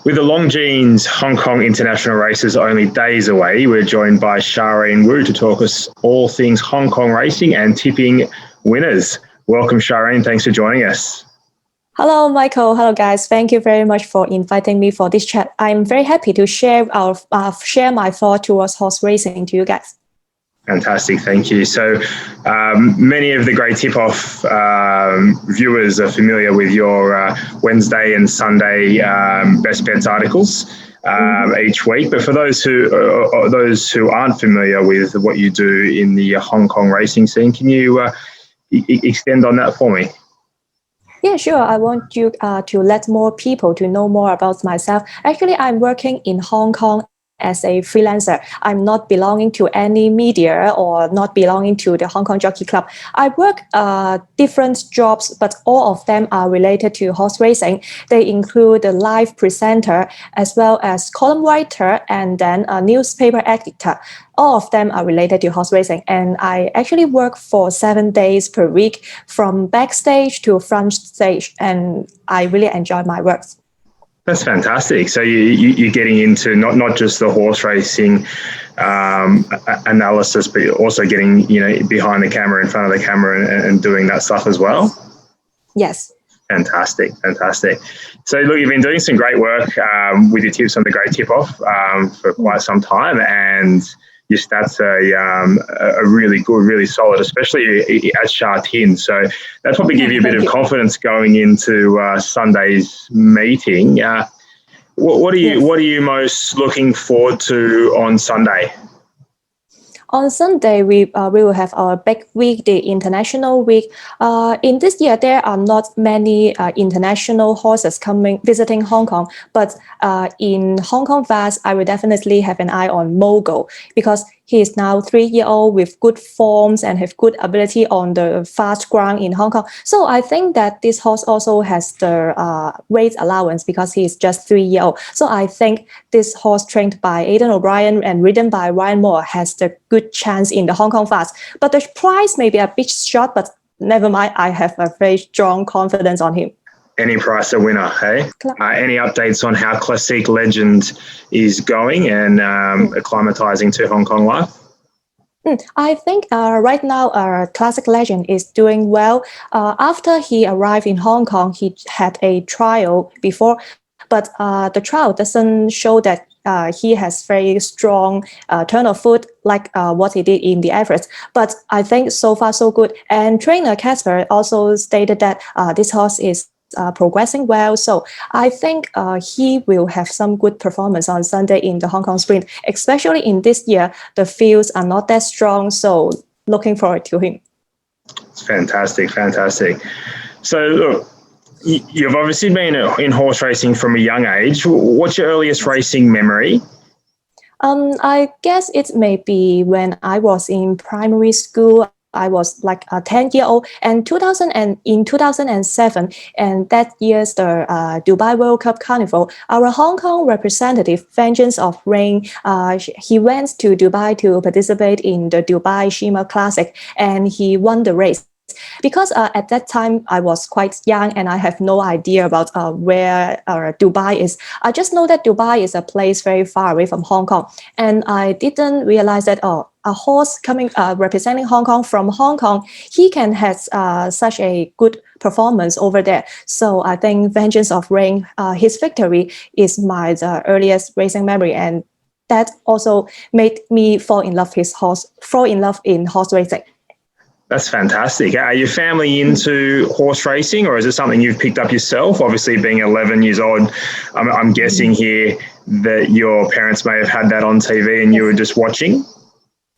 With the Longines Hong Kong International Races only days away, we're joined by Charene Wu to talk us all things Hong Kong racing and tipping winners. Welcome, Charene. Thanks for joining us. Hello, Michael. Hello, guys. Thank you very much for inviting me for this chat. I'm very happy to share my thought towards horse racing to you guys. Fantastic, thank you. So many of the Great Tip-Off viewers are familiar with your Wednesday and Sunday Best Bets articles each week. But for those who aren't familiar with what you do in the Hong Kong racing scene, can you extend on that for me? Yeah, sure. I want you to let more people to know more about myself. Actually, I'm working in Hong Kong as a freelancer. I'm not belonging to any media or not belonging to the Hong Kong Jockey Club. I work different jobs, but all of them are related to horse racing. They include a live presenter as well as column writer and then a newspaper editor. All of them are related to horse racing. And I actually work for 7 days per week from backstage to front stage. And I really enjoy my work. That's fantastic. So you're getting into not just the horse racing analysis, but you're also getting behind the camera, in front of the camera, and doing that stuff as well. Yes. Fantastic. So look, you've been doing some great work with your tips on the Great Tip-Off for quite some time, and your stats are really good, really solid, especially at Charene. So that probably give you a bit of confidence going into Sunday's meeting. What are you most looking forward to on Sunday? On Sunday, we will have our big week, the International Week. In this year, there are not many international horses visiting Hong Kong, but in Hong Kong Fast, I will definitely have an eye on Mogul because he is now 3-year-old with good forms and have good ability on the fast ground in Hong Kong. So I think that this horse also has the weight allowance because he is just 3-year-old. So I think this horse trained by Aidan O'Brien and ridden by Ryan Moore has the good chance in the Hong Kong Fast. But the price may be a bit short, but never mind. I have a very strong confidence on him. Any price a winner, hey? Any updates on how Classic Legend is going and acclimatizing to Hong Kong life? I think right now Classic Legend is doing well. After he arrived in Hong Kong, he had a trial before, but the trial doesn't show that he has very strong turn of foot like what he did in the Everest. But I think so far so good. And trainer Casper also stated that this horse is progressing well. So I think he will have some good performance on Sunday in the Hong Kong Sprint, especially in this year. The fields are not that strong. So looking forward to him. It's fantastic. So look, you've obviously been in horse racing from a young age. What's your earliest racing memory? I guess it may be when I was in primary school. I was like a 10-year-old, and in 2007, and that year's the Dubai World Cup Carnival, our Hong Kong representative, Vengeance of Rain, he went to Dubai to participate in the Dubai Shima Classic, and he won the race. Because at that time I was quite young and I have no idea about where Dubai is. I just know that Dubai is a place very far away from Hong Kong, and I didn't realize that a horse coming representing Hong Kong from Hong Kong, he can have such a good performance over there. So I think Vengeance of Rain, his victory is my earliest racing memory, and that also made me fall in love in horse racing. That's fantastic. Are your family into horse racing, or is it something you've picked up yourself? Obviously, being 11 years old, I'm guessing here that your parents may have had that on TV and you were just watching?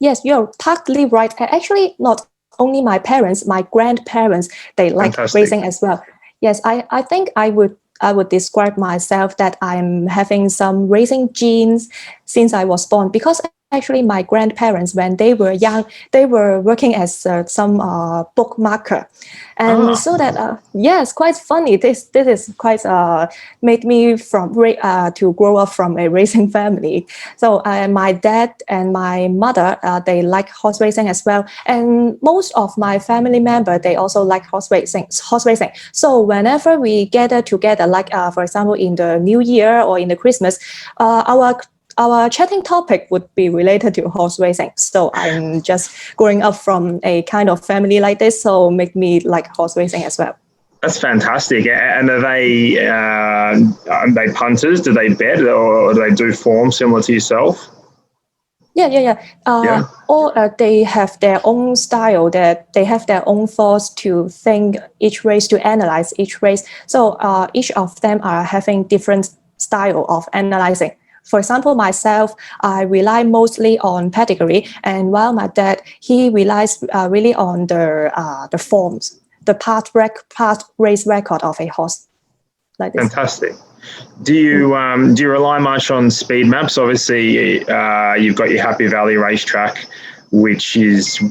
Yes, you're totally right. Actually, not only my parents, my grandparents, they like racing as well. Yes, I think I would describe myself that I'm having some racing genes since I was born, because actually my grandparents, when they were young, they were working as some bookmaker. And so that, yes, quite funny. This is quite made me to grow up from a racing family. So my dad and my mother, they like horse racing as well. And most of my family member, they also like horse racing. So whenever we gather together, like for example, in the New Year or in the Christmas, our chatting topic would be related to horse racing. So I'm just growing up from a kind of family like this, so make me like horse racing as well. That's fantastic. And are they punters? Do they bet, or do they do form similar to yourself? Yeah. Or they have their own style, that they have their own thoughts to think each race, to analyze each race. So each of them are having different style of analyzing. For example, myself, I rely mostly on pedigree, and while my dad, he relies really on the forms, the past race record of a horse, like this. Fantastic. Do you rely much on speed maps? Obviously, you've got your Happy Valley racetrack, which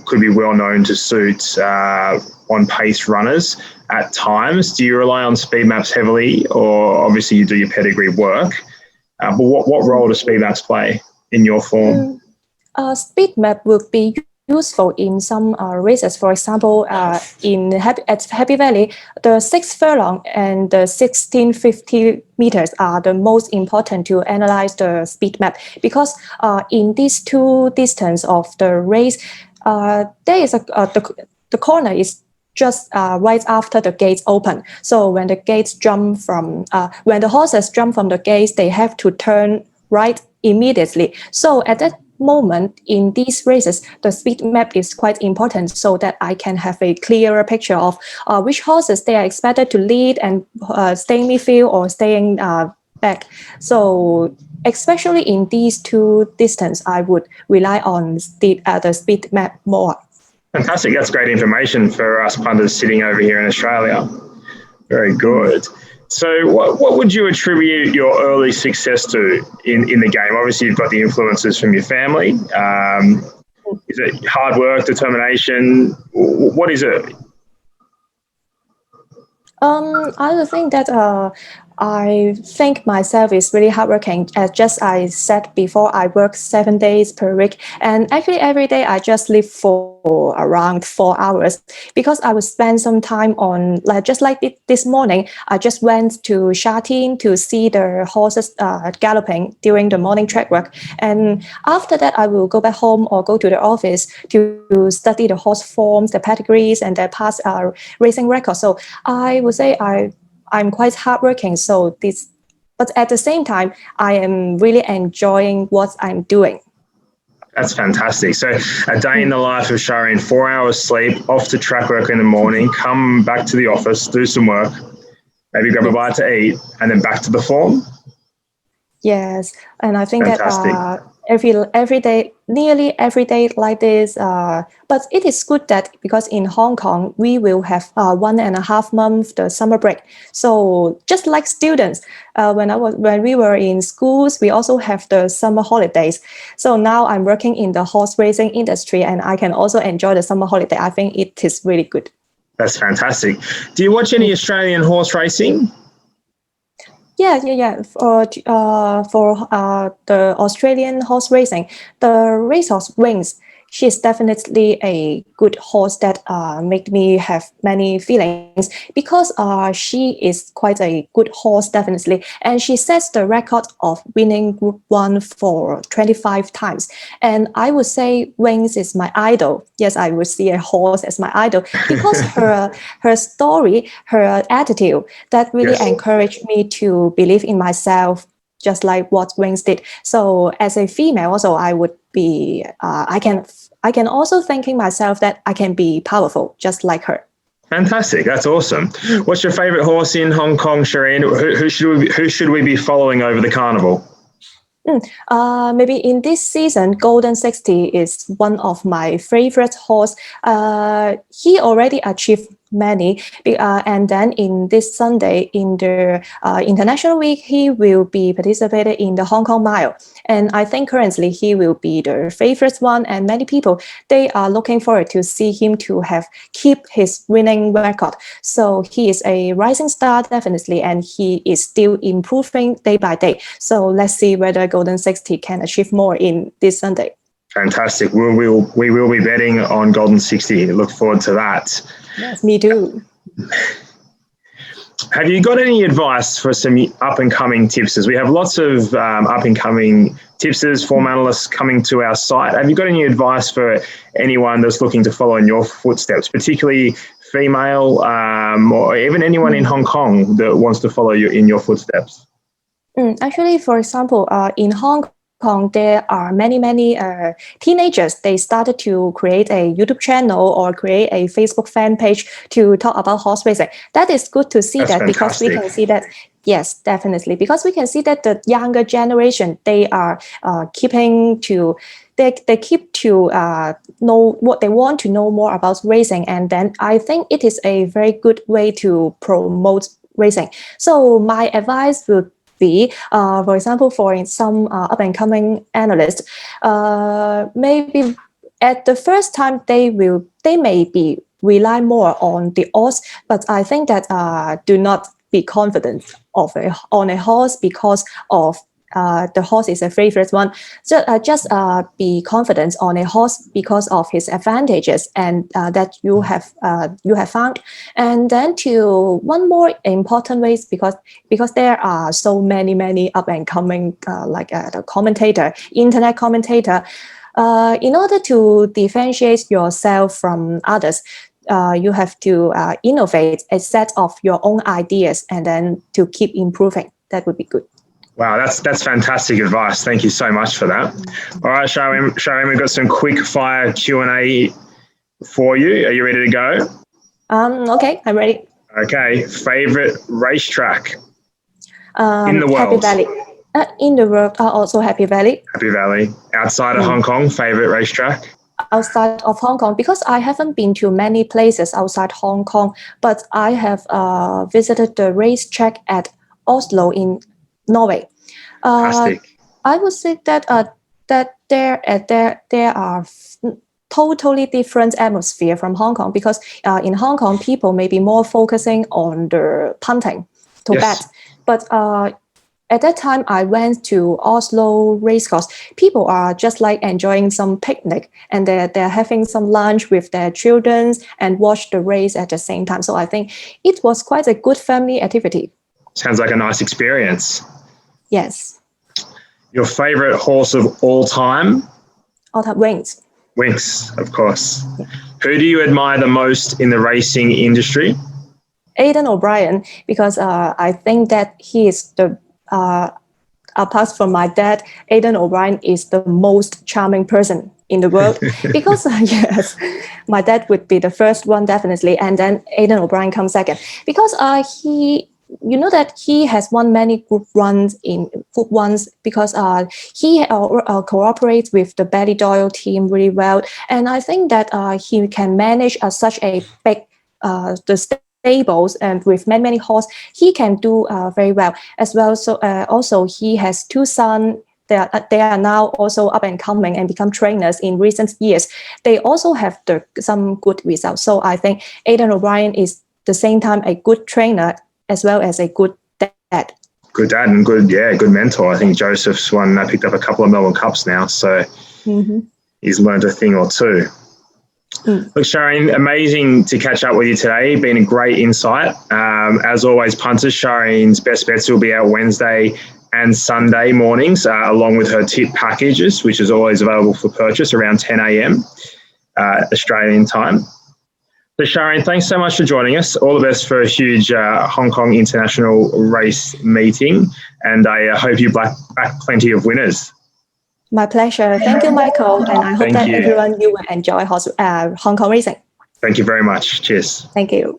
could be well known to suit on pace runners at times. Do you rely on speed maps heavily, or obviously you do your pedigree work? But what role do speed maps play in your form? Speed map would be useful in some races. For example, at Happy Valley, the 6 furlong and the 1650 meters are the most important to analyze the speed map, because in these two distance of the race, there is the corner is just right after the gates open. So when the gates when the horses jump from the gates, they have to turn right immediately. So at that moment in these races, the speed map is quite important, so that I can have a clearer picture of which horses they are expected to lead and stay in midfield or staying back. So especially in these two distance, I would rely on the speed map more. Fantastic. That's great information for us punters sitting over here in Australia. Very good. So what would you attribute your early success to in the game? Obviously, you've got the influences from your family. Is it hard work, determination? What is it? I would think that I think myself is really hardworking. As just I said before, I work 7 days per week, and actually every day I just live for around 4 hours, because I would spend some time on just like this morning. I just went to Charene to see the horses galloping during the morning track work, and after that I will go back home or go to the office to study the horse forms, the pedigrees, and their past racing records. So I would say I'm quite hardworking. But at the same time, I am really enjoying what I'm doing. That's fantastic. So a day in the life of Charene, 4 hours sleep, off to track work in the morning, come back to the office, do some work, maybe grab a bite to eat, and then back to the form. Yes, and I think fantastic. That every day, nearly every day like this. But it is good that because in Hong Kong we will have 1.5 months the summer break. So just like students, when we were in schools, we also have the summer holidays. So now I'm working in the horse racing industry, and I can also enjoy the summer holiday. I think it is really good. That's fantastic. Do you watch any Australian horse racing? Yeah. For the Australian horse racing, the racehorse Wings, she's definitely a good horse that make me have many feelings, because she is quite a good horse, definitely, and she sets the record of winning Group 1 for 25 times. And I would say Wings is my idol. Yes, I would see a horse as my idol, because her story, her attitude, that really encouraged me to believe in myself, just like what Wings did. So as a female, also I would be, I can also thinking myself that I can be powerful, just like her. Fantastic. That's awesome. What's your favorite horse in Hong Kong, Charene? Who should we be following over the carnival? Maybe in this season, Golden 60 is one of my favorite horse. He already achieved many. And then in this Sunday, in the International Week, he will be participating in the Hong Kong Mile. And I think currently he will be the favorite one. And many people, they are looking forward to see him to keep his winning record. So he is a rising star, definitely, and he is still improving day by day. So let's see whether Golden 60 can achieve more in this Sunday. Fantastic. We will be betting on Golden 60. Look forward to that. Yes, me too. Have you got any advice for some up-and-coming tipsters? We have lots of up-and-coming tipsters, form analysts coming to our site. Have you got any advice for anyone that's looking to follow in your footsteps, particularly female or even anyone in Hong Kong that wants to follow you in your footsteps? Actually, for example, in Hong Kong, there are many teenagers. They started to create a YouTube channel or create a Facebook fan page to talk about horse racing. That is good to see. That's that fantastic. Because we can see that. Yes, definitely. Because we can see that the younger generation, they are keeping to. They keep to know what they want to know more about racing, and then I think it is a very good way to promote racing. So my advice would be, for example, for some up-and-coming analysts, maybe at the first time they may be rely more on the odds, but I think that do not be confident on a horse because of the horse is a favorite one. So just be confident on a horse because of his advantages and that you have found. And then to one more important ways, because there are so many up and coming the commentator, internet commentator. In order to differentiate yourself from others, you have to innovate a set of your own ideas and then to keep improving. That would be good. Wow, that's fantastic advice. Thank you so much for that. All right, Charene, we've got some quick fire Q&A for you. Are you ready to go? Okay, I'm ready. Okay, favorite racetrack in the world? Happy Valley. In the world, also Happy Valley. Happy Valley. Outside of Hong Kong, favorite racetrack? Outside of Hong Kong, because I haven't been to many places outside Hong Kong, but I have visited the racetrack at Oslo in Norway. I would say that there are totally different atmosphere from Hong Kong, because in Hong Kong people may be more focusing on the punting to bet, but at that time I went to Oslo racecourse. People are just like enjoying some picnic and they're having some lunch with their children and watch the race at the same time. So I think it was quite a good family activity. Sounds like a nice experience. Yes. Your favorite horse of all time? All time, Winx. Winx, of course. Yeah. Who do you admire the most in the racing industry? Aidan O'Brien, because I think that he is the, apart from my dad, Aidan O'Brien is the most charming person in the world. Because, yes, my dad would be the first one, definitely, and then Aidan O'Brien comes second. Because you know that he has won many group runs because he cooperates with the Belly Doyle team really well, and I think that he can manage such a big the stables and with many horses. He can do very well as well. So also he has two sons. They are now also up and coming and become trainers in recent years. They also have some good results. So I think Aidan O'Brien is the same time a good trainer as well as a good dad. Good dad and good mentor. I think Joseph's picked up a couple of Melbourne Cups now, so he's learned a thing or two. Look, Charene, amazing to catch up with you today. Been a great insight. As always, punters, Sharene's best bets will be out Wednesday and Sunday mornings, along with her tip packages, which is always available for purchase around 10 a.m. Australian time. So Charene, thanks so much for joining us. All the best for a huge Hong Kong International race meeting, and I hope you back plenty of winners. My pleasure. Thank you, Michael, and I hope that everyone you will enjoy Hong Kong racing. Thank you very much. Cheers. Thank you.